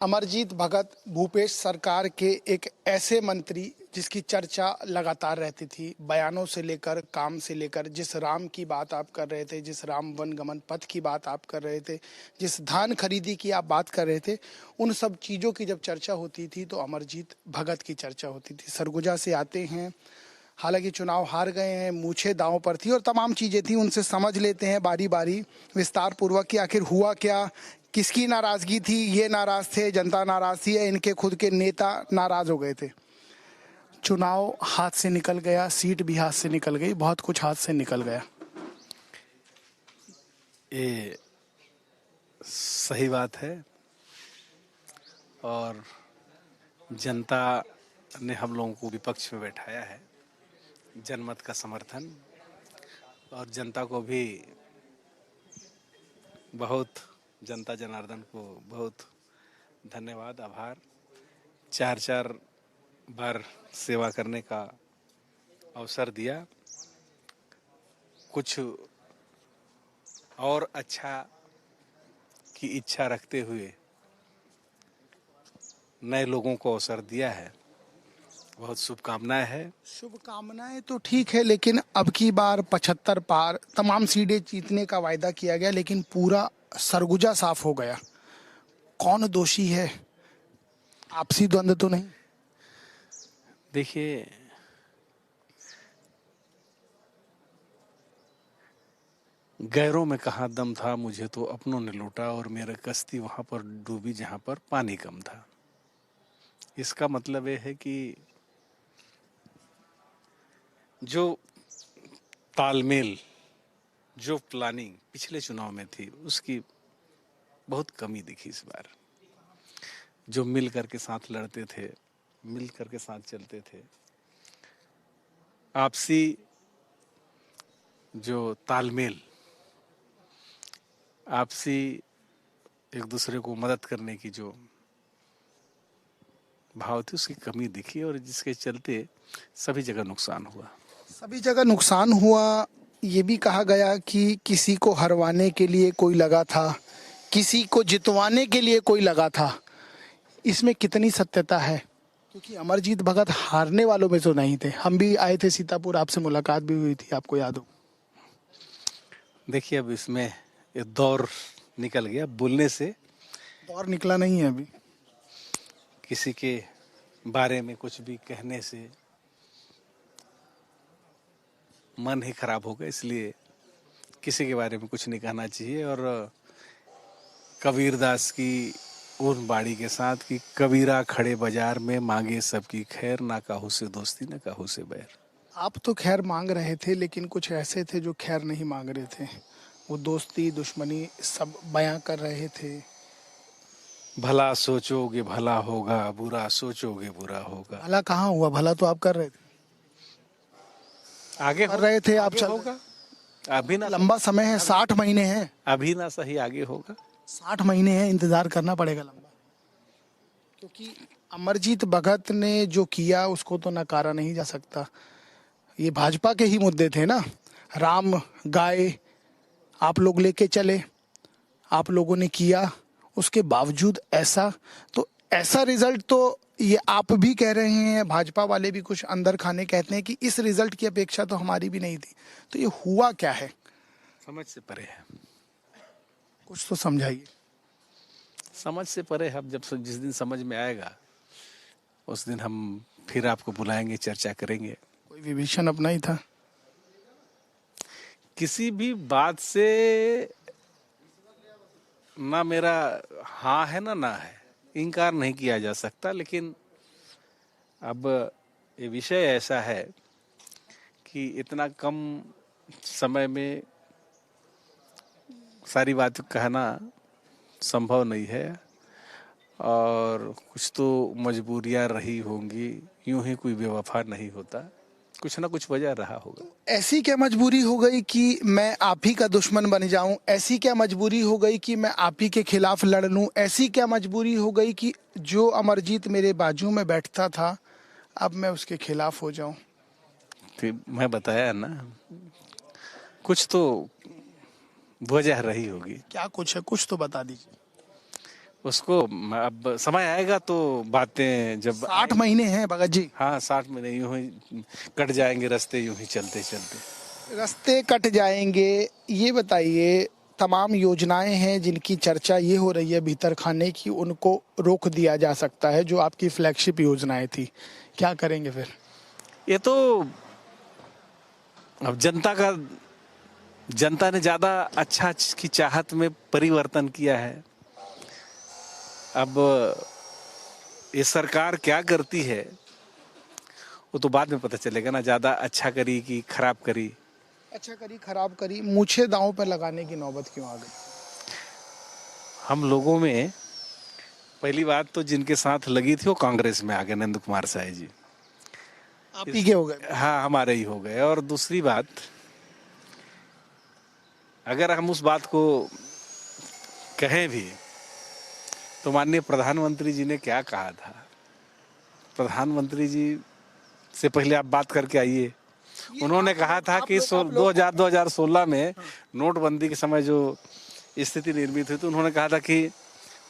अमरजीत भगत भूपेश सरकार के एक ऐसे मंत्री जिसकी चर्चा लगातार रहती थी, बयानों से लेकर काम से लेकर। जिस राम की बात आप कर रहे थे, जिस राम वन गमन पथ की बात आप कर रहे थे, जिस धान खरीदी की आप बात कर रहे थे, उन सब चीज़ों की जब चर्चा होती थी तो अमरजीत भगत की चर्चा होती थी। सरगुजा से आते हैं, हालांकि चुनाव हार गए हैं, मूछें दांव पर थी और तमाम चीज़ें थी। उनसे समझ लेते हैं बारी बारी विस्तार पूर्वक कि आखिर हुआ क्या, किसकी नाराज़गी थी। ये नाराज़ थे, जनता नाराज़ थी, या इनके खुद के नेता नाराज़ हो गए थे। चुनाव हाथ से निकल गया, सीट भी हाथ से निकल गई, बहुत कुछ हाथ से निकल गया। ये सही बात है और जनता ने हम लोगों को विपक्ष में बैठाया है, जनमत का समर्थन। और जनता को भी बहुत, जनता जनार्दन को बहुत धन्यवाद, आभार। 4 बार सेवा करने का अवसर दिया। कुछ और अच्छा की इच्छा रखते हुए नए लोगों को अवसर दिया है। बहुत शुभकामनाएं है। शुभकामनाएं तो ठीक है, लेकिन अब की बार 75 पार तमाम सीटें जीतने का वायदा किया गया, लेकिन पूरा सरगुजा साफ हो गया। कौन दोषी है? आपसी द्वंद्व तो नहीं? देखिए, गैरों में कहाँ दम था, मुझे तो अपनों ने लूटा और मेरा कश्ती वहां पर डूबी जहां पर पानी कम था। इसका मतलब यह है कि जो तालमेल, जो प्लानिंग पिछले चुनाव में थी, उसकी बहुत कमी दिखी इस बार। जो मिल करके साथ लड़ते थे, मिल करके साथ चलते थे, आपसी जो तालमेल, आपसी एक दूसरे को मदद करने की जो भाव थी, उसकी कमी दिखी और जिसके चलते सभी जगह नुकसान हुआ। सभी जगह नुकसान हुआ। ये भी कहा गया कि किसी को हरवाने के लिए कोई लगा था, किसी को जितवाने के लिए कोई लगा था। इसमें कितनी सत्यता है? क्योंकि अमरजीत भगत हारने वालों में तो नहीं थे। हम भी आए थे सीतापुर, आपसे मुलाकात भी हुई थी, आपको याद हो। देखिए, अब इसमें ये दौर निकल गया बोलने से। दौर निकला नहीं है अभी। किसी के बारे में कुछ भी कहने से मन ही खराब होगा, इसलिए किसी के बारे में कुछ नहीं कहना चाहिए। और कबीरदास की उन बाड़ी के साथ कि कबीरा खड़े बाजार में मांगे सबकी खैर, ना काहू से दोस्ती ना काहू से बैर। आप तो खैर मांग रहे थे, लेकिन कुछ ऐसे थे जो खैर नहीं मांग रहे थे। वो दोस्ती दुश्मनी सब बयां कर रहे थे। भला सोचोगे भला होगा, बुरा सोचोगे बुरा होगा। भला कहाँ हुआ? भला तो आप कर रहे थे, आगे कर रहे थे, आप आगे चल होगा। अभी ना, लंबा समय है, 60 महीने हैं। अभी ना सही, आगे होगा। 60 महीने हैं, इंतजार करना पड़ेगा लंबा। क्योंकि अमरजीत भगत ने जो किया उसको तो नकारा नहीं जा सकता। ये भाजपा के ही मुद्दे थे ना। राम गाय आप लोग लेके चले, आप लोगों ने किया, उसके बावजूद ऐसा, तो ऐसा रिजल्ट तो ये आप भी कह रहे हैं, भाजपा वाले भी कुछ अंदर खाने कहते हैं कि इस रिजल्ट की अपेक्षा तो हमारी भी नहीं थी। तो ये हुआ क्या है? समझ से परे है। कुछ तो समझाइए। समझ से परे है। अब जब जिस दिन समझ में आएगा उस दिन हम फिर आपको बुलाएंगे, चर्चा करेंगे। कोई विभीषण अपना ही था। किसी भी बात से ना मेरा हाँ है ना है, इनकार नहीं किया जा सकता। लेकिन अब ये विषय ऐसा है कि इतना कम समय में सारी बात कहना संभव नहीं है और कुछ तो मजबूरियां रही होंगी। यूं ही कोई बेवफा नहीं होता, कुछ ना कुछ वजह रहा होगा। ऐसी क्या मजबूरी हो गई कि मैं आप ही का दुश्मन बन जाऊं? ऐसी क्या मजबूरी हो गई कि मैं आप ही के खिलाफ लड़ लूं? ऐसी क्या मजबूरी हो गई कि जो अमरजीत मेरे बाजू में बैठता था अब मैं उसके खिलाफ हो जाऊं? फिर मैं बताया ना, कुछ तो वजह रही होगी। क्या कुछ है? कुछ तो बता दीजिए। उसको अब समय आएगा तो बातें जब 60 महीने हैं भगत जी। हाँ 60 महीने यूं ही कट जाएंगे रास्ते यूं ही चलते चलते। रास्ते कट जाएंगे। ये बताइए, तमाम योजनाएं हैं जिनकी चर्चा ये हो रही है भीतर खाने की, उनको रोक दिया जा सकता है, जो आपकी फ्लैगशिप योजनाएं थी, क्या करेंगे फिर? ये तो अब जनता ने ज्यादा अच्छा की चाहत में परिवर्तन किया है। अब ये सरकार क्या करती है वो तो बाद में पता चलेगा ना, ज्यादा अच्छा करी कि खराब करी। अच्छा करी खराब करी, मूछे दांव पर लगाने की नौबत क्यों आ गई? हम लोगों में पहली बात तो जिनके साथ लगी थी वो कांग्रेस में आ गए, नंद कुमार साय जी। आप ही के हो गए? हाँ हमारे ही हो गए। और दूसरी बात, अगर हम उस बात को कहें भी तो माननीय प्रधानमंत्री जी ने क्या कहा था? प्रधानमंत्री जी से पहले आप बात करके आइए। उन्होंने कहा था कि 2016 में नोटबंदी के समय जो स्थिति निर्मित हुई, तो उन्होंने कहा था कि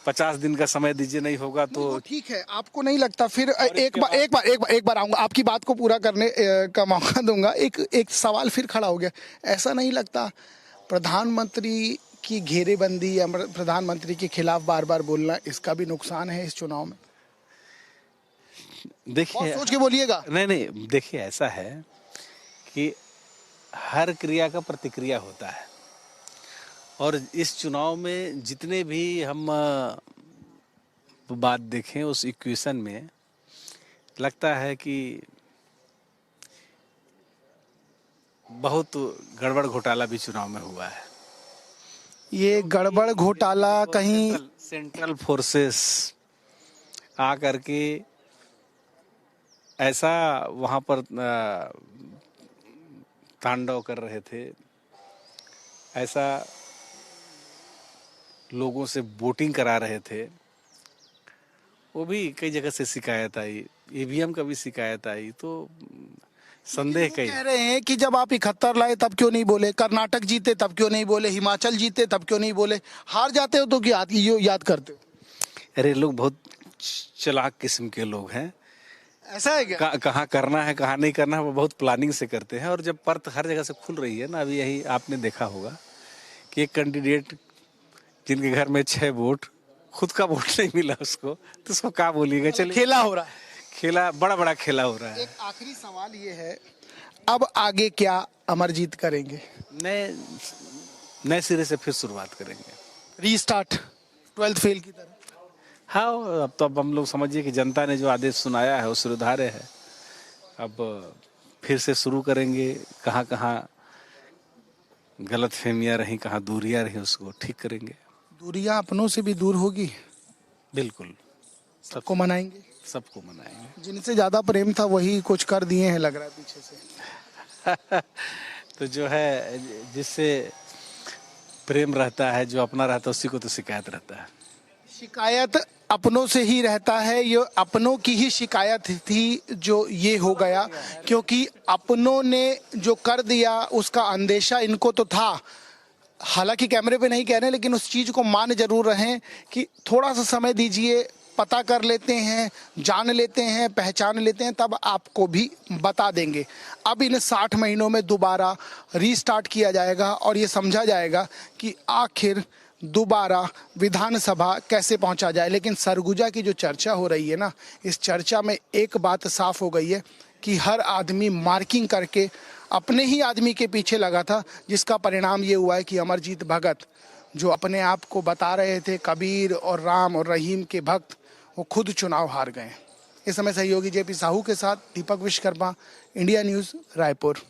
50 दिन का समय दीजिए, नहीं होगा तो ठीक है। आपको नहीं लगता फिर एक बार आऊंगा, आपकी बात को पूरा करने का मौका दूंगा। एक सवाल फिर खड़ा हो गया, ऐसा नहीं लगता प्रधानमंत्री की घेरेबंदी या प्रधानमंत्री के खिलाफ बार बार बोलना, इसका भी नुकसान है इस चुनाव में? देखिए, सोच के बोलिएगा। नहीं देखिए, ऐसा है कि हर क्रिया का प्रतिक्रिया होता है, और इस चुनाव में जितने भी हम बात देखें उस इक्वेशन में लगता है कि बहुत गड़बड़ घोटाला भी चुनाव में हुआ है। ये गड़बड़ घोटाला कहीं सेंट्रल फोर्सेस आ करके ऐसा वहां पर तांडव कर रहे थे, ऐसा लोगों से वोटिंग करा रहे थे। वो भी कई जगह से शिकायत आई, ईवीएम का भी शिकायत आई, तो संदेह कई कह रहे हैं कि जब आप 71 लाए तब क्यों नहीं बोले, कर्नाटक जीते तब क्यों नहीं बोले, हिमाचल जीते तब क्यों नहीं बोले, हार जाते हो तो याद करते हो? अरे लोग बहुत चालाक किस्म के लोग हैं। ऐसा है क्या? कहाँ करना है कहाँ नहीं करना है वो बहुत प्लानिंग से करते हैं। और जब परत हर जगह से खुल रही है ना, अभी यही आपने देखा होगा कि एक कैंडिडेट जिनके घर में 6 वोट, खुद का वोट नहीं मिला उसको, तो उसको क्या बोलिएगा? चलिए, खेला हो रहा है, खेला बड़ा खेला हो रहा है। एक आखिरी सवाल ये है, अब आगे क्या अमरजीत करेंगे? नए सिरे से फिर शुरुआत करेंगे, रीस्टार्ट, 12th फेल की तरह। हाँ, अब हम लोग समझिए कि जनता ने जो आदेश सुनाया है वो सुधारे है। अब फिर से शुरू करेंगे, कहाँ कहाँ गलतफहमियां रही, कहाँ दूरियां रही, उसको ठीक करेंगे। दूरियां अपनों से भी दूर होगी? बिल्कुल, सबको मनाएंगे, सबको मनाएंगे। जिनसे ज्यादा प्रेम था वही कुछ कर दिए हैं लग रहा है पीछे से। तो जो है, जिससे प्रेम रहता है, जो अपना रहता है, उसी को तो शिकायत रहता है। शिकायत अपनों से ही रहता है, ये अपनों की ही शिकायत थी जो ये हो गया, क्योंकि अपनों ने जो कर दिया उसका अंदेशा इनको तो था। हालांकि कैमरे पे नहीं कह रहे, लेकिन उस चीज को मान जरूर रहे हैं कि थोड़ा सा समय दीजिए, पता कर लेते हैं, जान लेते हैं, पहचान लेते हैं, तब आपको भी बता देंगे। अब इन 60 महीनों में दोबारा रीस्टार्ट किया जाएगा और ये समझा जाएगा कि आखिर दोबारा विधानसभा कैसे पहुंचा जाए। लेकिन सरगुजा की जो चर्चा हो रही है ना, इस चर्चा में एक बात साफ हो गई है कि हर आदमी मार्किंग करके अपने ही आदमी के पीछे लगा था, जिसका परिणाम ये हुआ है कि अमरजीत भगत, जो अपने आप को बता रहे थे कबीर और राम और रहीम के भक्त, वो खुद चुनाव हार गए। इस समय सहयोगी जेपी साहू के साथ दीपक विश्वकर्मा, इंडिया न्यूज़, रायपुर।